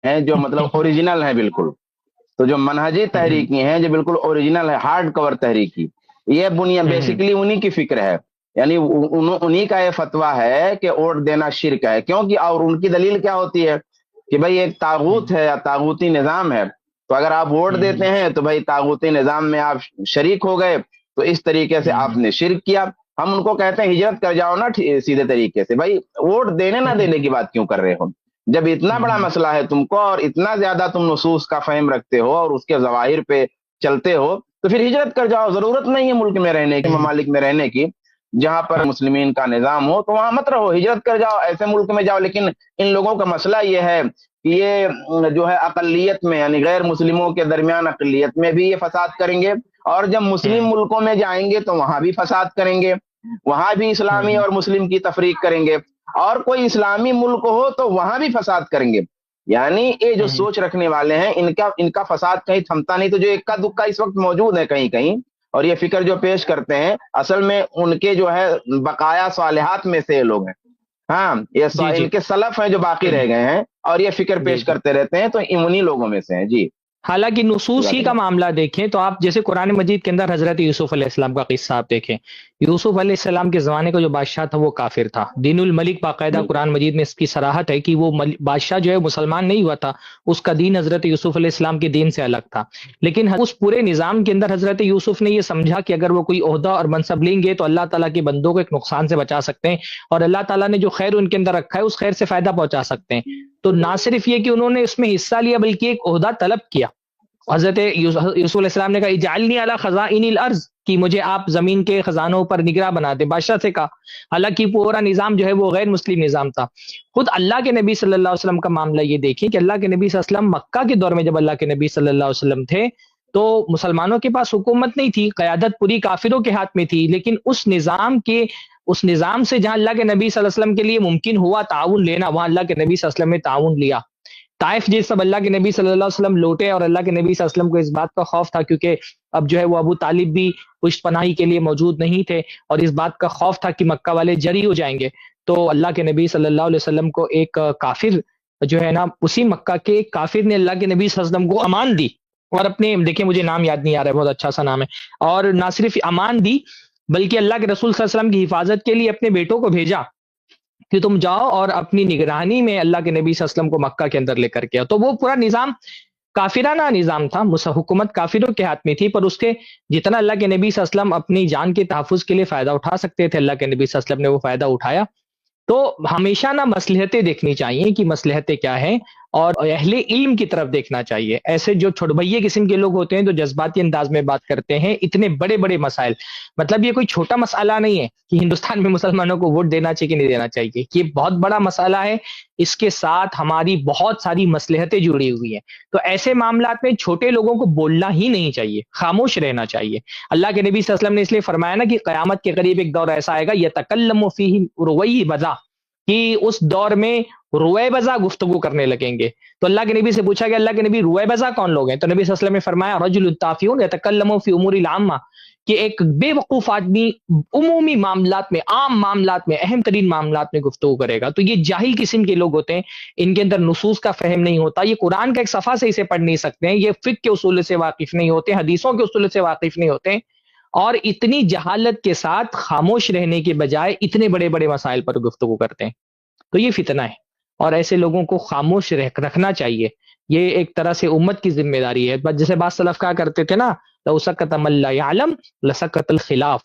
ہیں جو مطلب اوریجنل ہیں بالکل. تو جو منہجی تحریکی ہیں جو بالکل اوریجنل ہے، ہارڈ کور تحریکی، یہ بیسیکلی انہی کی فکر ہے. یعنی انہی کا یہ فتویٰ ہے کہ ووٹ دینا شرک ہے. کیونکہ اور ان کی دلیل کیا ہوتی ہے کہ بھائی ایک طاغوت ہے یا طاغوتی نظام ہے، تو اگر آپ ووٹ دیتے ہیں تو بھائی طاغوتی نظام میں آپ شریک ہو گئے، تو اس طریقے سے آپ نے شرک کیا. ہم ان کو کہتے ہیں ہجرت کر جاؤ نا سیدھے طریقے سے. بھائی ووٹ دینے نہ دینے کی بات کیوں کر رہے ہو؟ جب اتنا بڑا مسئلہ ہے تم کو اور اتنا زیادہ تم نصوص کا فہم رکھتے ہو اور اس کے ظواہر پہ چلتے ہو، تو پھر ہجرت کر جاؤ. ضرورت نہیں ہے ملک میں رہنے کی، ممالک میں رہنے کی جہاں پر مسلمین کا نظام ہو، تو وہاں مت رہو، ہجرت کر جاؤ، ایسے ملک میں جاؤ. لیکن ان لوگوں کا مسئلہ یہ ہے کہ یہ جو ہے اقلیت میں یعنی غیر مسلموں کے درمیان اقلیت میں بھی یہ فساد کریں گے، اور جب مسلم ملکوں میں جائیں گے تو وہاں بھی فساد کریں گے، وہاں بھی اسلامی اور مسلم کی تفریق کریں گے، اور کوئی اسلامی ملک ہو تو وہاں بھی فساد کریں گے. یعنی یہ جو سوچ رکھنے والے ہیں ان کا فساد کہیں تھمتا نہیں. تو جو اکا دکا اس وقت موجود ہے کہیں کہیں، اور یہ فکر جو پیش کرتے ہیں، اصل میں ان کے جو ہے بقایا صالحات میں سے لوگ ہیں. ہاں، یہ ان کے سلف ہیں جو باقی رہ گئے ہیں اور یہ فکر پیش کرتے رہتے ہیں، تو انہی لوگوں میں سے ہیں. جی. حالانکہ نصوص ہی کا معاملہ دیکھیں تو آپ جیسے قرآن مجید کے اندر حضرت یوسف علیہ السلام کا قصہ آپ دیکھیں. یوسف علیہ السلام کے زمانے کا جو بادشاہ تھا وہ کافر تھا. دین الملک باقاعدہ قرآن مجید میں اس کی صراحت ہے کہ وہ بادشاہ جو ہے مسلمان نہیں ہوا تھا، اس کا دین حضرت یوسف علیہ السلام کے دین سے الگ تھا. لیکن اس پورے نظام کے اندر حضرت یوسف نے یہ سمجھا کہ اگر وہ کوئی عہدہ اور منصب لیں گے تو اللہ تعالیٰ کے بندوں کو ایک نقصان سے بچا سکتے ہیں، اور اللہ تعالیٰ نے جو خیر ان کے اندر رکھا ہے اس خیر سے فائدہ پہنچا سکتے ہیں. تو نہ صرف یہ کہ انہوں نے اس میں حصہ لیا بلکہ ایک عہدہ طلب کیا. حضرت یوسف علیہ السلام نے کہا اجعلنی علی خزائن الارض، کہ مجھے آپ زمین کے خزانوں پر نگراں بنا دیں. بادشاہ سے کہا. حالانکہ پورا نظام جو ہے وہ غیر مسلم نظام تھا. خود اللہ کے نبی صلی اللہ علیہ وسلم کا معاملہ یہ دیکھیں کہ اللہ کے نبی صلی اللہ علیہ وسلم مکہ کے دور میں جب اللہ کے نبی صلی اللہ علیہ وسلم تھے تو مسلمانوں کے پاس حکومت نہیں تھی، قیادت پوری کافروں کے ہاتھ میں تھی. لیکن اس نظام سے جہاں اللہ کے نبی صلی اللہ علیہ وسلم کے لیے ممکن ہوا تعاون لینا، وہاں اللہ کے نبی صلی اللہ علیہ وسلم نے تعاون لیا. طائف جس سب اللہ کے نبی صلی اللہ علیہ وسلم لوٹے، اور اللہ کے نبی صلی اللہ علیہ وسلم کو اس بات کا خوف تھا کیونکہ اب جو ہے وہ ابو طالب بھی پشت پناہی کے لیے موجود نہیں تھے، اور اس بات کا خوف تھا کہ مکہ والے جری ہو جائیں گے. تو اللہ کے نبی صلی اللہ علیہ وسلم کو ایک کافر جو ہے نا، اسی مکہ کے ایک کافر نے اللہ کے نبی صلی اللہ علیہ وسلم کو امان دی، اور اپنے دیکھیں مجھے نام یاد نہیں آ رہا ہے، بہت اچھا سا نام ہے، اور نہ صرف امان دی بلکہ اللہ کے رسول صلی اللہ علیہ وسلم کی حفاظت کے لیے اپنے بیٹوں کو بھیجا کہ تم جاؤ اور اپنی نگرانی میں اللہ کے نبی صلی اللہ علیہ وسلم کو مکہ کے اندر لے کر کے. تو وہ پورا نظام کافرانہ نظام تھا، حکومت کافروں کے ہاتھ میں تھی، پر اس کے جتنا اللہ کے نبی صلی اللہ علیہ وسلم اپنی جان کے تحفظ کے لیے فائدہ اٹھا سکتے تھے، اللہ کے نبی صلی اللہ علیہ وسلم نے وہ فائدہ اٹھایا. تو ہمیشہ نہ مصلحتیں دیکھنی چاہیے کہ مصلحتیں کیا ہیں، اور اہل علم کی طرف دیکھنا چاہیے. ایسے جو چھوٹبھئیے قسم کے لوگ ہوتے ہیں جو جذباتی انداز میں بات کرتے ہیں اتنے بڑے بڑے مسائل، مطلب یہ کوئی چھوٹا مسئلہ نہیں ہے کہ ہندوستان میں مسلمانوں کو ووٹ دینا چاہیے کہ نہیں دینا چاہیے. یہ بہت بڑا مسئلہ ہے، اس کے ساتھ ہماری بہت ساری مصلحتیں جڑی ہوئی ہیں. تو ایسے معاملات میں چھوٹے لوگوں کو بولنا ہی نہیں چاہیے، خاموش رہنا چاہیے. اللہ کے نبی صلی اللہ علیہ وسلم نے اس لیے فرمایا نا کہ قیامت کے قریب ایک دور ایسا آئے گا یتکلم فیہ روی بذا، کہ اس دور میں روئے بزا گفتگو کرنے لگیں گے. تو اللہ کے نبی سے پوچھا کہ اللہ کے نبی روئے بزا کون لوگ ہیں؟ تو نبی صلی اللہ علیہ وسلم نے فرمایا رجل تافیون یتکلم فی امور العامہ، کہ ایک بے وقوف آدمی عمومی معاملات میں، عام معاملات میں، اہم ترین معاملات میں گفتگو کرے گا. تو یہ جاہل قسم کے لوگ ہوتے ہیں، ان کے اندر نصوص کا فہم نہیں ہوتا، یہ قرآن کا ایک صفحہ سے اسے پڑھ نہیں سکتے ہیں، یہ فقہ کے اصول سے واقف نہیں ہوتے، حدیثوں کے اصول سے واقف نہیں ہوتے، اور اتنی جہالت کے ساتھ خاموش رہنے کے بجائے اتنے بڑے بڑے مسائل پر گفتگو کرتے ہیں. تو یہ فتنہ ہے، اور ایسے لوگوں کو خاموش رکھنا چاہیے. یہ ایک طرح سے امت کی ذمہ داری ہے. جیسے بعض سلف کہا کرتے تھے نا، لو سکت من لا یعلم لسکت الخلاف،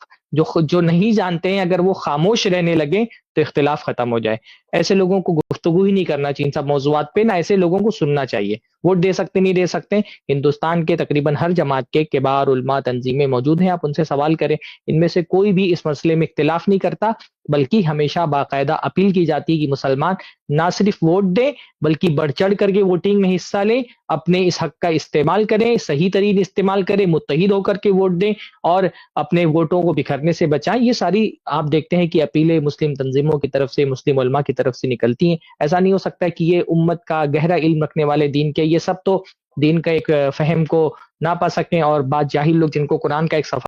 جو نہیں جانتے ہیں اگر وہ خاموش رہنے لگے تو اختلاف ختم ہو جائے. ایسے لوگوں کو گفتگو ہی نہیں کرنا چاہیے ان سب موضوعات پہ، نہ ایسے لوگوں کو سننا چاہیے. ووٹ دے سکتے نہیں دے سکتے، ہندوستان کے تقریباً ہر جماعت کے کبار علماء تنظیمیں موجود ہیں، آپ ان سے سوال کریں، ان میں سے کوئی بھی اس مسئلے میں اختلاف نہیں کرتا، بلکہ ہمیشہ باقاعدہ اپیل کی جاتی ہے کہ مسلمان نہ صرف ووٹ دیں بلکہ بڑھ چڑھ کر کے ووٹنگ میں حصہ لیں، اپنے اس حق کا استعمال کریں، صحیح ترین استعمال کریں، متحد ہو کر کے ووٹ دیں، اور اپنے ووٹوں کو بکھرنے سے بچائیں. یہ ساری آپ دیکھتے ہیں کہ اپیلیں مسلم تنظیموں کی طرف سے، مسلم علماء کی طرف سے نکلتی ہیں. ایسا نہیں ہو سکتا کہ یہ امت کا گہرا علم رکھنے والے دین کے، یہ سب تو دین کا ایک فہم کو نہ پا سکیں، اور بعض جاہل لوگ جن کو قرآن کا ایک صفحہ